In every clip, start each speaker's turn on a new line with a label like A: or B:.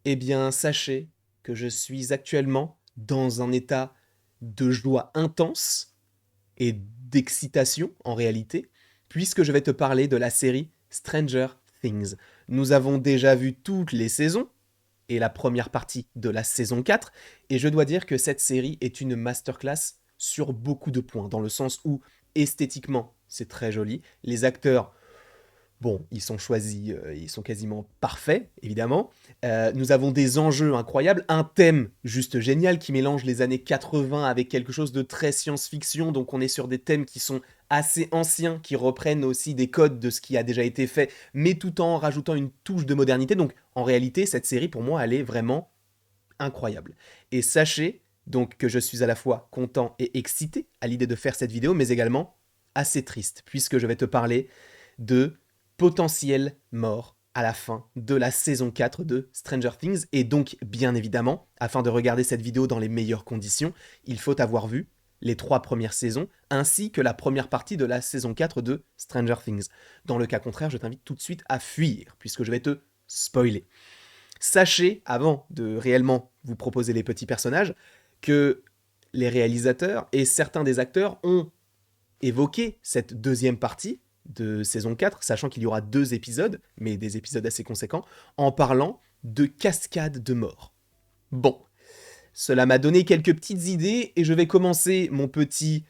A: Eh bien, sachez que je suis actuellement dans un état de joie intense et d'excitation en réalité, puisque je vais te parler de la série Stranger Things. Nous avons déjà vu toutes les saisons et la première partie de la saison 4, et je dois dire que cette série est une masterclass sur beaucoup de points, dans le sens où esthétiquement c'est très joli, les acteurs bon, ils sont choisis, ils sont quasiment parfaits, évidemment. Nous avons des enjeux incroyables, un thème juste génial qui mélange les années 80 avec quelque chose de très science-fiction, donc on est sur des thèmes qui sont assez anciens, qui reprennent aussi des codes de ce qui a déjà été fait, mais tout en rajoutant une touche de modernité. Donc en réalité, cette série, pour moi, elle est vraiment incroyable. Et sachez donc que je suis à la fois content et excité à l'idée de faire cette vidéo, mais également assez triste, puisque je vais te parler de potentielle mort à la fin de la saison 4 de Stranger Things. Et donc, bien évidemment, afin de regarder cette vidéo dans les meilleures conditions, il faut avoir vu les 3 premières saisons, ainsi que la première partie de la saison 4 de Stranger Things. Dans le cas contraire, je t'invite tout de suite à fuir, puisque je vais te spoiler. Sachez, avant de réellement vous proposer les petits personnages, que les réalisateurs et certains des acteurs ont évoqué cette deuxième partie de saison 4, sachant qu'il y aura 2 épisodes, mais des épisodes assez conséquents, en parlant de cascade de mort. Bon, cela m'a donné quelques petites idées et je vais commencer mon petit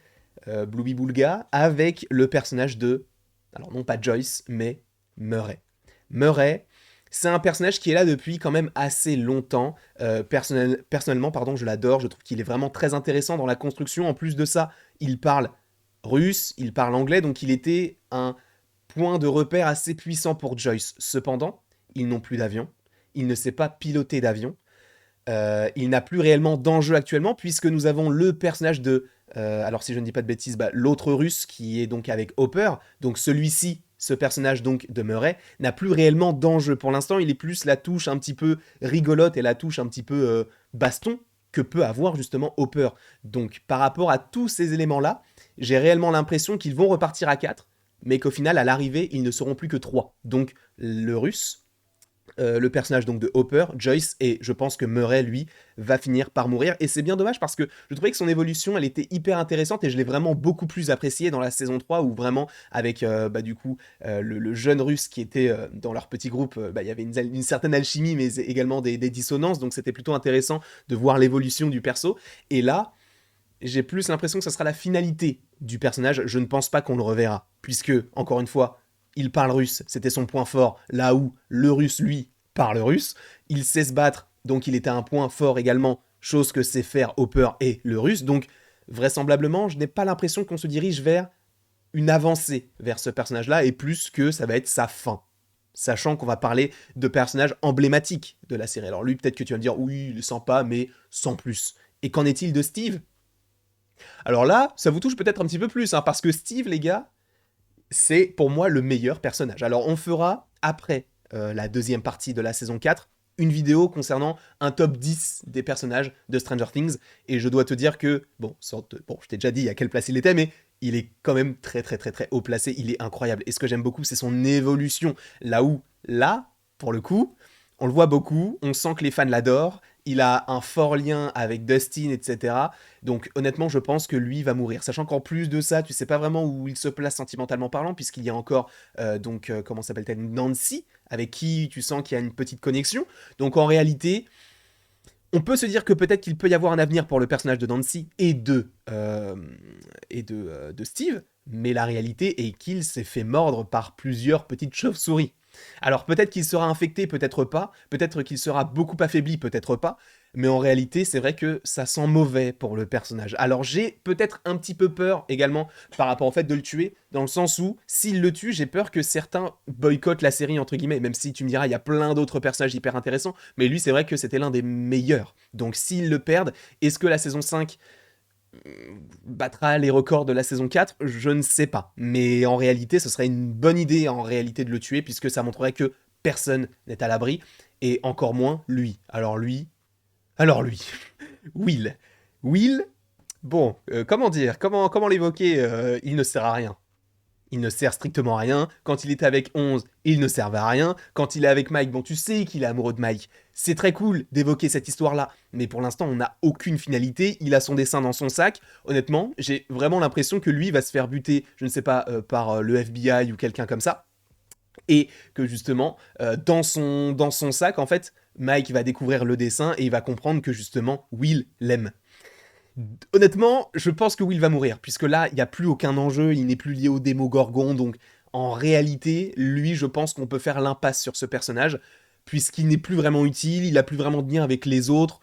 A: Bluey Boulga avec le personnage de, alors non pas Joyce, mais Murray. Murray, c'est un personnage qui est là depuis quand même assez longtemps. Personnellement, pardon, je l'adore. Je trouve qu'il est vraiment très intéressant dans la construction. En plus de ça, il parle russe, il parle anglais, donc il était un point de repère assez puissant pour Joyce. Cependant, ils n'ont plus d'avion. Il ne sait pas piloter d'avion. Il n'a plus réellement d'enjeu actuellement, puisque nous avons le personnage de, alors si je ne dis pas de bêtises, bah, l'autre russe qui est donc avec Hopper. Donc celui-ci, ce personnage donc de Murray, n'a plus réellement d'enjeu. Pour l'instant, il est plus la touche un petit peu rigolote et la touche un petit peu baston que peut avoir justement Hopper. Donc par rapport à tous ces éléments-là, j'ai réellement l'impression qu'ils vont repartir à 4, mais qu'au final, à l'arrivée, ils ne seront plus que 3. Donc le russe, le personnage donc de Hopper, Joyce, et je pense que Murray, lui, va finir par mourir. Et c'est bien dommage parce que je trouvais que son évolution, elle était hyper intéressante et je l'ai vraiment beaucoup plus appréciée dans la saison 3 où vraiment, avec bah, du coup le jeune russe qui était dans leur petit groupe, bah, il y avait une certaine alchimie mais également des dissonances, donc c'était plutôt intéressant de voir l'évolution du perso. Et là, j'ai plus l'impression que ce sera la finalité du personnage. Je ne pense pas qu'on le reverra, puisque, encore une fois, il parle russe, c'était son point fort, là où le russe, lui, parle russe. Il sait se battre, donc il était un point fort également, chose que sait faire Hopper et le russe. Donc, vraisemblablement, je n'ai pas l'impression qu'on se dirige vers une avancée vers ce personnage-là, et plus que ça va être sa fin. Sachant qu'on va parler de personnages emblématiques de la série. Alors lui, peut-être que tu vas me dire, oui, il est sympa, mais sans plus. Et qu'en est-il de Steve? Alors là, ça vous touche peut-être un petit peu plus, hein, parce que Steve, les gars, c'est pour moi le meilleur personnage. Alors on fera, après la deuxième partie de la saison 4, une vidéo concernant un top 10 des personnages de Stranger Things, et je dois te dire que, bon, je t'ai déjà dit à quelle place il était, mais il est quand même très très très très haut placé, il est incroyable. Et ce que j'aime beaucoup, c'est son évolution. Là, pour le coup, on le voit beaucoup, on sent que les fans l'adorent, il a un fort lien avec Dustin, etc. Donc honnêtement, je pense que lui va mourir. Sachant qu'en plus de ça, tu sais pas vraiment où il se place sentimentalement parlant, puisqu'il y a encore, comment s'appelle-t-elle, Nancy, avec qui tu sens qu'il y a une petite connexion. Donc en réalité, on peut se dire que peut-être qu'il peut y avoir un avenir pour le personnage de Nancy et de Steve, mais la réalité est qu'il s'est fait mordre par plusieurs petites chauves-souris. Alors peut-être qu'il sera infecté, peut-être pas, peut-être qu'il sera beaucoup affaibli, peut-être pas, mais en réalité c'est vrai que ça sent mauvais pour le personnage. Alors j'ai peut-être un petit peu peur également par rapport au fait de le tuer, dans le sens où s'il le tue, j'ai peur que certains boycottent la série entre guillemets, même si tu me diras il y a plein d'autres personnages hyper intéressants, mais lui c'est vrai que c'était l'un des meilleurs. Donc s'ils le perdent, est-ce que la saison 5 battra les records de la saison 4? Je ne sais pas. Mais en réalité, ce serait une bonne idée en réalité de le tuer, puisque ça montrerait que personne n'est à l'abri, et encore moins lui. Alors lui, Will. Will, bon, comment dire, comment l'évoquer, il ne sert à rien. il ne sert strictement à rien. Quand il était avec 11, il ne servait à rien. Quand il est avec Mike, bon, tu sais qu'il est amoureux de Mike. C'est très cool d'évoquer cette histoire-là. Mais pour l'instant, on n'a aucune finalité. Il a son dessin dans son sac. Honnêtement, j'ai vraiment l'impression que lui va se faire buter, je ne sais pas, par le FBI ou quelqu'un comme ça. Et que justement, dans son sac, en fait, Mike va découvrir le dessin et il va comprendre que justement, Will l'aime. Honnêtement, je pense que Will va mourir, puisque là, il n'y a plus aucun enjeu, il n'est plus lié au Démogorgon, donc en réalité, lui, je pense qu'on peut faire l'impasse sur ce personnage, puisqu'il n'est plus vraiment utile, il a plus vraiment de lien avec les autres.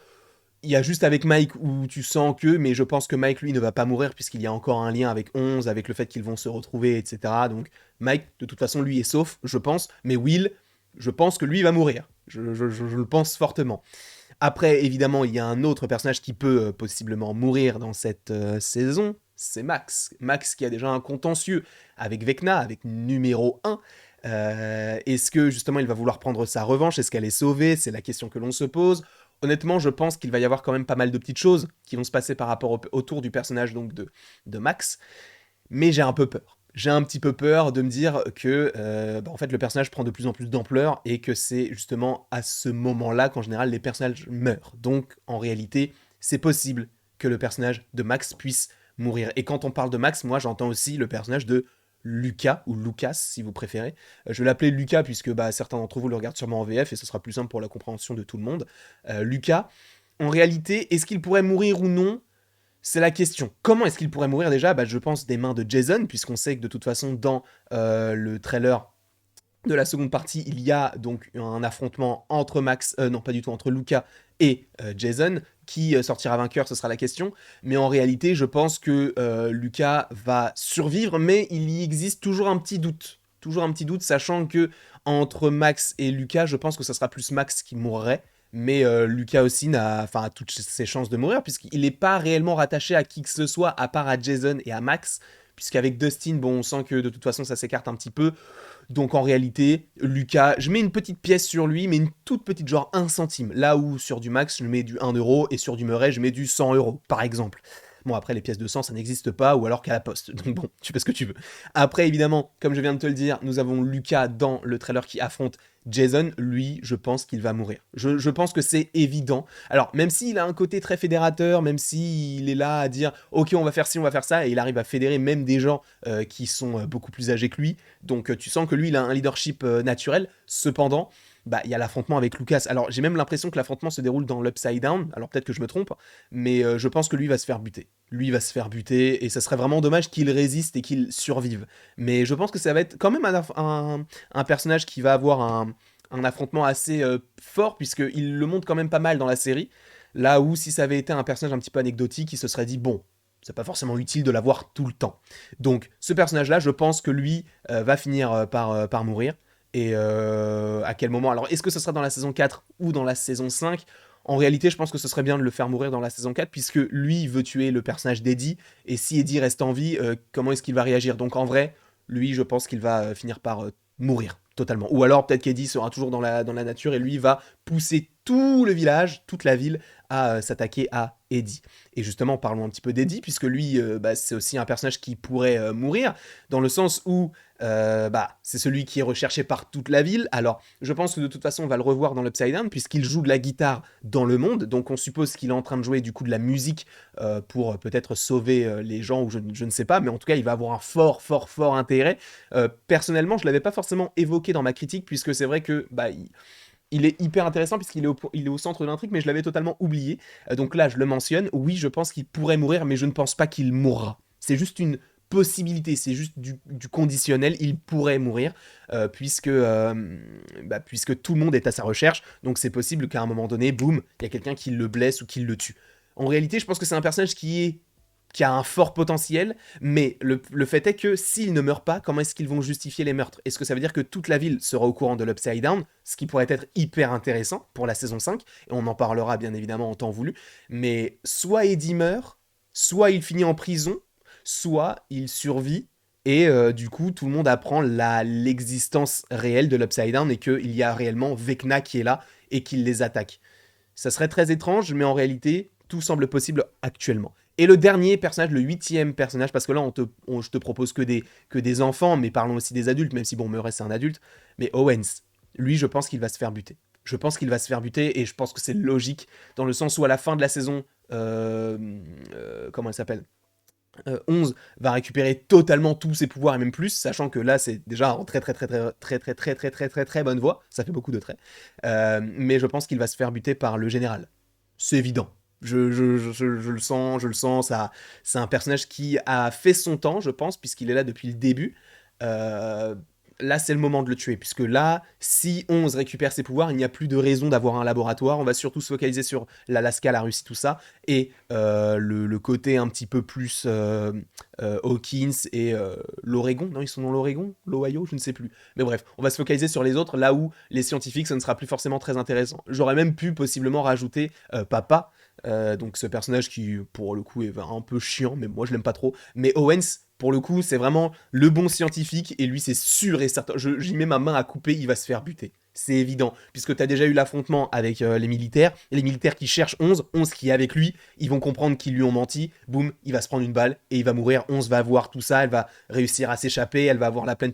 A: Il y a juste avec Mike où tu sens que, mais je pense que Mike, lui, ne va pas mourir, puisqu'il y a encore un lien avec 11, avec le fait qu'ils vont se retrouver, etc. Donc Mike, de toute façon, lui est sauf, je pense, mais Will, je pense que lui va mourir. Je le pense fortement. Après, évidemment, il y a un autre personnage qui peut possiblement mourir dans cette saison, c'est Max. Max qui a déjà un contentieux avec Vecna, avec numéro 1. Est-ce que justement il va vouloir prendre sa revanche? Est-ce qu'elle est sauvée? C'est la question que l'on se pose. Honnêtement, je pense qu'il va y avoir quand même pas mal de petites choses qui vont se passer par rapport autour du personnage donc de Max. Mais j'ai un peu peur. J'ai un petit peu peur de me dire que en fait, le personnage prend de plus en plus d'ampleur et que c'est justement à ce moment-là qu'en général les personnages meurent. Donc en réalité, c'est possible que le personnage de Max puisse mourir. Et quand on parle de Max, moi j'entends aussi le personnage de Lucas, ou Lucas si vous préférez. Je vais l'appeler Lucas puisque certains d'entre vous le regardent sûrement en VF et ce sera plus simple pour la compréhension de tout le monde. Lucas, en réalité, est-ce qu'il pourrait mourir ou non? C'est la question. Comment est-ce qu'il pourrait mourir déjà? Je pense des mains de Jason, puisqu'on sait que de toute façon, dans le trailer de la seconde partie, il y a donc un affrontement entre Max, non pas du tout, entre Lucas et Jason. Qui sortira vainqueur, ce sera la question. Mais en réalité, je pense que Lucas va survivre, mais il y existe toujours un petit doute. Toujours un petit doute, sachant que entre Max et Lucas, je pense que ce sera plus Max qui mourrait. Mais Lucas aussi a toutes ses chances de mourir, puisqu'il n'est pas réellement rattaché à qui que ce soit, à part à Jason et à Max. Puisqu'avec Dustin, bon, on sent que de toute façon ça s'écarte un petit peu. Donc en réalité, Lucas, je mets une petite pièce sur lui, mais une toute petite, genre 1 centime. Là où sur du Max, je mets du 1 € et sur du Murray, je mets du 100 €, par exemple. Bon, après, les pièces de 100, ça n'existe pas, ou alors qu'à la poste. Donc bon, tu fais ce que tu veux. Après, évidemment, comme je viens de te le dire, nous avons Lucas dans le trailer qui affronte Jason. Lui, je pense qu'il va mourir. Je pense que c'est évident. Alors, même s'il a un côté très fédérateur, même s'il est là à dire « Ok, on va faire ci, on va faire ça », et il arrive à fédérer même des gens qui sont beaucoup plus âgés que lui. Donc, tu sens que lui, il a un leadership naturel. Cependant, il y a l'affrontement avec Lucas. Alors, j'ai même l'impression que l'affrontement se déroule dans l'Upside Down. Alors, peut-être que je me trompe, mais je pense que lui va se faire buter. Lui va se faire buter, et ça serait vraiment dommage qu'il résiste et qu'il survive. Mais je pense que ça va être quand même un personnage qui va avoir un affrontement assez fort, puisqu'il le montre quand même pas mal dans la série. Là où, si ça avait été un personnage un petit peu anecdotique, il se serait dit, bon, c'est pas forcément utile de l'avoir tout le temps. Donc, ce personnage-là, je pense que lui va finir par mourir. Et à quel moment? Alors, est-ce que ce sera dans la saison 4 ou dans la saison 5? En réalité, je pense que ce serait bien de le faire mourir dans la saison 4, puisque lui, il veut tuer le personnage d'Eddie, et si Eddie reste en vie, comment est-ce qu'il va réagir? Donc en vrai, lui, je pense qu'il va finir par mourir, totalement. Ou alors, peut-être qu'Eddie sera toujours dans la nature, et lui va pousser tout le village, toute la ville, à s'attaquer à Eddie. Et justement, parlons un petit peu d'Eddie, puisque lui, c'est aussi un personnage qui pourrait mourir, dans le sens où c'est celui qui est recherché par toute la ville. Alors, je pense que de toute façon, on va le revoir dans l'Upside Down, puisqu'il joue de la guitare dans le monde, donc on suppose qu'il est en train de jouer du coup de la musique pour peut-être sauver les gens, ou je ne sais pas, mais en tout cas, il va avoir un fort, fort, fort intérêt. Personnellement, je l'avais pas forcément évoqué dans ma critique, puisque c'est vrai que il est hyper intéressant puisqu'il est au centre de l'intrigue, mais je l'avais totalement oublié. Donc là, je le mentionne. Oui, je pense qu'il pourrait mourir, mais je ne pense pas qu'il mourra. C'est juste une possibilité, c'est juste du conditionnel. Il pourrait mourir, puisque tout le monde est à sa recherche. Donc c'est possible qu'à un moment donné, boum, il y a quelqu'un qui le blesse ou qui le tue. En réalité, je pense que c'est un personnage qui a un fort potentiel, mais le fait est que s'ils ne meurent pas, comment est-ce qu'ils vont justifier les meurtres? Est-ce que ça veut dire que toute la ville sera au courant de l'Upside Down, ce qui pourrait être hyper intéressant pour la saison 5, et on en parlera bien évidemment en temps voulu, mais soit Eddie meurt, soit il finit en prison, soit il survit, et du coup tout le monde apprend l'existence réelle de l'Upside Down, et qu'il y a réellement Vecna qui est là, et qui les attaque. Ça serait très étrange, mais en réalité, tout semble possible actuellement. Et le dernier personnage, le 8e personnage, parce que là, je te propose que des enfants, mais parlons aussi des adultes, même si bon, Murray c'est un adulte. Mais Owens, lui, je pense qu'il va se faire buter. Je pense qu'il va se faire buter, et je pense que c'est logique, dans le sens où à la fin de la saison, comment elle s'appelle 11 va récupérer totalement tous ses pouvoirs et même plus, sachant que là c'est déjà en très bonne voie, ça fait beaucoup de traits. Mais je pense qu'il va se faire buter par le général. C'est évident. Je le sens, ça, c'est un personnage qui a fait son temps, je pense, puisqu'il est là depuis le début. Euh, Là, c'est le moment de le tuer, puisque là, si 11 récupère ses pouvoirs, il n'y a plus de raison d'avoir un laboratoire. On va surtout se focaliser sur l'Alaska, la Russie, tout ça, et le côté un petit peu plus Hawkins et l'Oregon. Non, ils sont dans l'Oregon, l'Ohio, je ne sais plus. Mais bref, on va se focaliser sur les autres, là où les scientifiques, ça ne sera plus forcément très intéressant. J'aurais même pu possiblement rajouter Papa, donc ce personnage qui, pour le coup, est un peu chiant, mais moi je l'aime pas trop. Mais Owens, pour le coup, c'est vraiment le bon scientifique, et lui, c'est sûr et certain. J'y mets ma main à couper, il va se faire buter. C'est évident, puisque tu as déjà eu l'affrontement avec les militaires qui cherchent 11 qui est avec lui, ils vont comprendre qu'ils lui ont menti, boum, il va se prendre une balle, et il va mourir, 11 va voir tout ça, elle va réussir à s'échapper, elle va avoir la pleine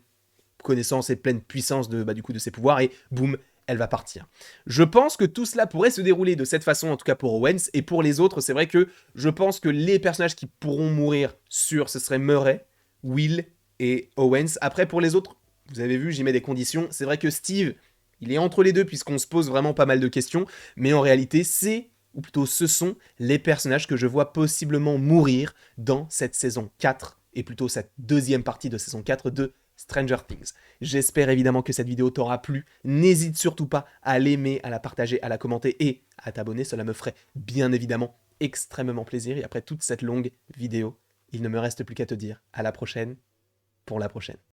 A: connaissance et pleine puissance du coup, de ses pouvoirs, et boum, elle va partir. Je pense que tout cela pourrait se dérouler de cette façon, en tout cas pour Owens, et pour les autres, c'est vrai que je pense que les personnages qui pourront mourir sûrs, ce serait Murray, Will et Owens. Après, pour les autres, vous avez vu, j'y mets des conditions. C'est vrai que Steve, il est entre les deux, puisqu'on se pose vraiment pas mal de questions, mais en réalité, ou plutôt ce sont les personnages que je vois possiblement mourir dans cette saison 4, et plutôt cette deuxième partie de saison 4 de Stranger Things. J'espère évidemment que cette vidéo t'aura plu. N'hésite surtout pas à l'aimer, à la partager, à la commenter et à t'abonner. Cela me ferait bien évidemment extrêmement plaisir. Et après toute cette longue vidéo, il ne me reste plus qu'à te dire à la prochaine pour la prochaine.